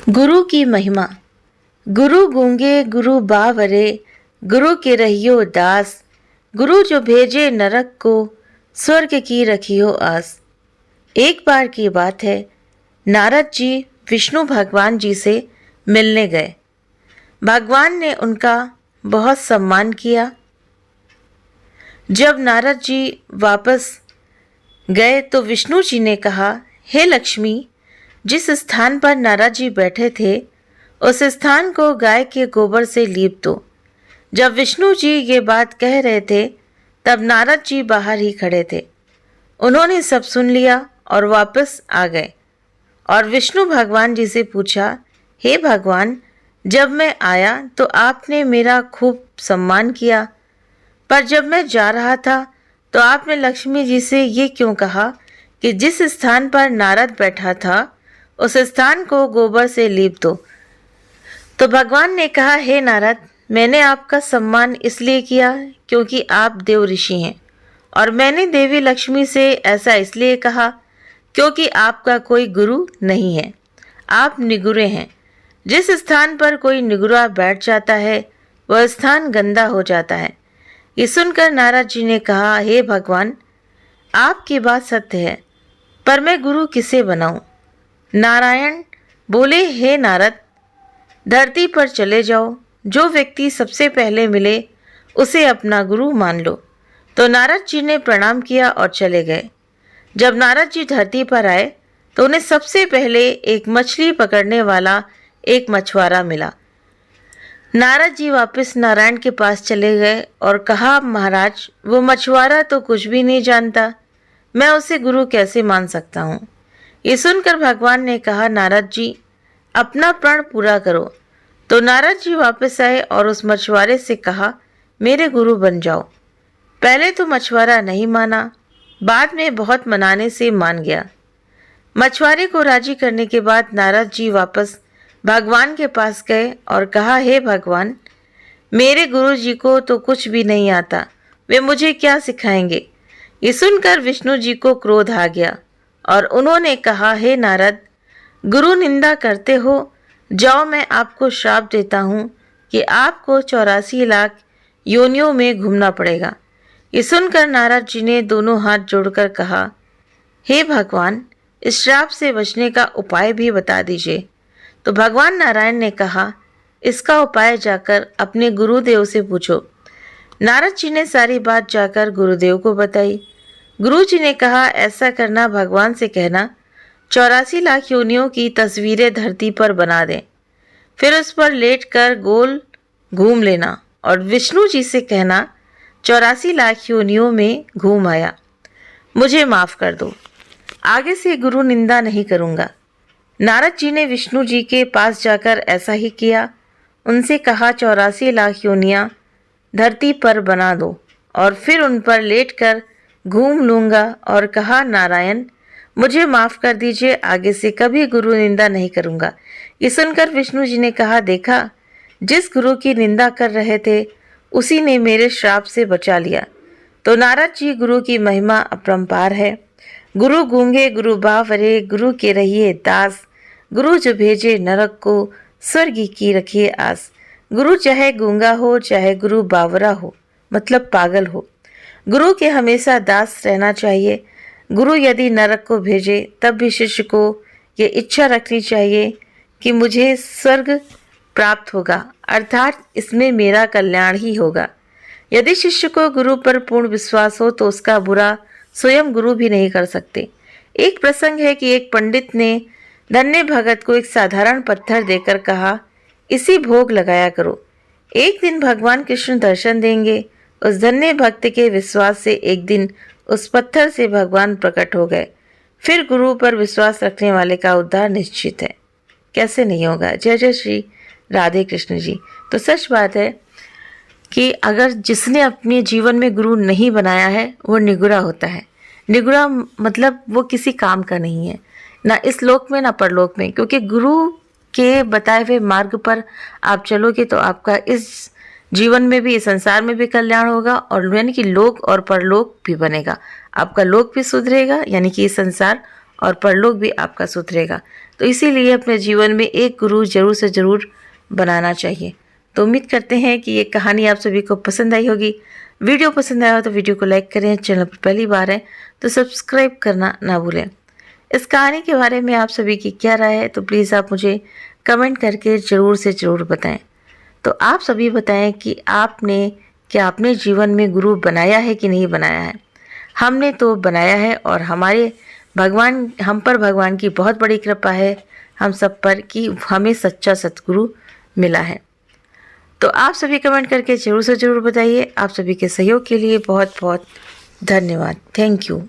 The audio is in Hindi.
गुरु की महिमा। गुरु गूंगे गुरु बावरे, गुरु के रहियो दास। गुरु जो भेजे नरक को, स्वर्ग की रखियो आस। एक बार की बात है, नारद जी विष्णु भगवान जी से मिलने गए। भगवान ने उनका बहुत सम्मान किया। जब नारद जी वापस गए तो विष्णु जी ने कहा, हे लक्ष्मी, जिस स्थान पर नारद जी बैठे थे उस स्थान को गाय के गोबर से लीप दो। जब विष्णु जी ये बात कह रहे थे तब नारद जी बाहर ही खड़े थे। उन्होंने सब सुन लिया और वापस आ गए और विष्णु भगवान जी से पूछा, हे भगवान, जब मैं आया तो आपने मेरा खूब सम्मान किया, पर जब मैं जा रहा था तो आपने लक्ष्मी जी से ये क्यों कहा कि जिस स्थान पर नारद बैठा था उस स्थान को गोबर से लीप दो। तो भगवान ने कहा, हे नारद, मैंने आपका सम्मान इसलिए किया क्योंकि आप देव ऋषि हैं, और मैंने देवी लक्ष्मी से ऐसा इसलिए कहा क्योंकि आपका कोई गुरु नहीं है, आप निगुरे हैं। जिस स्थान पर कोई निगुरा बैठ जाता है वह स्थान गंदा हो जाता है। ये सुनकर नारद जी ने कहा, हे भगवान, आपकी बात सत्य है, पर मैं गुरु किसे बनाऊं? नारायण बोले, हे नारद, धरती पर चले जाओ, जो व्यक्ति सबसे पहले मिले उसे अपना गुरु मान लो। तो नारद जी ने प्रणाम किया और चले गए। जब नारद जी धरती पर आए तो उन्हें सबसे पहले एक मछली पकड़ने वाला एक मछुआरा मिला। नारद जी वापस नारायण के पास चले गए और कहा, महाराज, वो मछुआरा तो कुछ भी नहीं जानता, मैं उसे गुरु कैसे मान सकता हूँ? ये सुनकर भगवान ने कहा, नारद जी, अपना प्रण पूरा करो। तो नारद जी वापस आए और उस मछुआरे से कहा, मेरे गुरु बन जाओ। पहले तो मछुआरा नहीं माना, बाद में बहुत मनाने से मान गया। मछुआरे को राजी करने के बाद नारद जी वापस भगवान के पास गए और कहा, हे भगवान, मेरे गुरु जी को तो कुछ भी नहीं आता, वे मुझे क्या सिखाएंगे? ये सुनकर विष्णु जी को क्रोध आ गया और उन्होंने कहा, हे नारद, गुरु निंदा करते हो, जाओ, मैं आपको श्राप देता हूँ कि आपको 84 लाख योनियों में घूमना पड़ेगा। ये सुनकर नारद जी ने दोनों हाथ जोड़कर कहा, हे भगवान, इस श्राप से बचने का उपाय भी बता दीजिए। तो भगवान नारायण ने कहा, इसका उपाय जाकर अपने गुरुदेव से पूछो। नारद जी ने सारी बात जाकर गुरुदेव को बताई। गुरु जी ने कहा, ऐसा करना, भगवान से कहना 84 लाख योनियों की तस्वीरें धरती पर बना दें, फिर उस पर लेटकर गोल घूम लेना और विष्णु जी से कहना 84 लाख योनियों में घूम आया, मुझे माफ कर दो, आगे से गुरु निंदा नहीं करूँगा। नारद जी ने विष्णु जी के पास जाकर ऐसा ही किया। उनसे कहा, 84 लाख योनियाँ धरती पर बना दो और फिर उन पर लेटकर घूम लूँगा, और कहा, नारायण, मुझे माफ़ कर दीजिए, आगे से कभी गुरु निंदा नहीं करूँगा। ये सुनकर विष्णु जी ने कहा, देखा, जिस गुरु की निंदा कर रहे थे उसी ने मेरे श्राप से बचा लिया। तो नारद जी, गुरु की महिमा अपरंपार है। गुरु गूंगे गुरु बावरे, गुरु के रहिए दास। गुरु जो भेजे नरक को, स्वर्ग की रखिए आस। गुरु चाहे गूंगा हो चाहे गुरु बावरा हो, मतलब पागल हो, गुरु के हमेशा दास रहना चाहिए। गुरु यदि नरक को भेजे तब भी शिष्य को ये इच्छा रखनी चाहिए कि मुझे स्वर्ग प्राप्त होगा, अर्थात इसमें मेरा कल्याण ही होगा। यदि शिष्य को गुरु पर पूर्ण विश्वास हो तो उसका बुरा स्वयं गुरु भी नहीं कर सकते। एक प्रसंग है कि एक पंडित ने धन्य भगत को एक साधारण पत्थर देकर कहा, इसी भोग लगाया करो, एक दिन भगवान कृष्ण दर्शन देंगे। उस धन्य भक्त के विश्वास से एक दिन उस पत्थर से भगवान प्रकट हो गए। फिर गुरु पर विश्वास रखने वाले का उद्धार निश्चित है, कैसे नहीं होगा। जय जय श्री राधे कृष्ण जी। तो सच बात है कि अगर जिसने अपने जीवन में गुरु नहीं बनाया है वो निगुरा होता है। निगुरा मतलब वो किसी काम का नहीं है, ना इस लोक में ना परलोक में, क्योंकि गुरु के बताए हुए मार्ग पर आप चलोगे तो आपका इस जीवन में भी, इस संसार में भी कल्याण होगा, और यानी कि लोक और परलोक भी बनेगा। आपका लोक भी सुधरेगा, यानी कि ये संसार, और परलोक भी आपका सुधरेगा। तो इसीलिए अपने जीवन में एक गुरु ज़रूर से ज़रूर बनाना चाहिए। तो उम्मीद करते हैं कि ये कहानी आप सभी को पसंद आई होगी। वीडियो पसंद आया हो तो वीडियो को लाइक करें, चैनल पर पहली बार है तो सब्सक्राइब करना ना भूलें। इस कहानी के बारे में आप सभी की क्या राय है तो प्लीज़ आप मुझे कमेंट करके ज़रूर से ज़रूर बताएं। तो आप सभी बताएं कि आपने क्या अपने जीवन में गुरु बनाया है कि नहीं बनाया है। हमने तो बनाया है और हम पर भगवान की बहुत बड़ी कृपा है हम सब पर कि हमें सच्चा सतगुरु मिला है। तो आप सभी कमेंट करके ज़रूर से ज़रूर बताइए। आप सभी के सहयोग के लिए बहुत बहुत धन्यवाद। Thank you.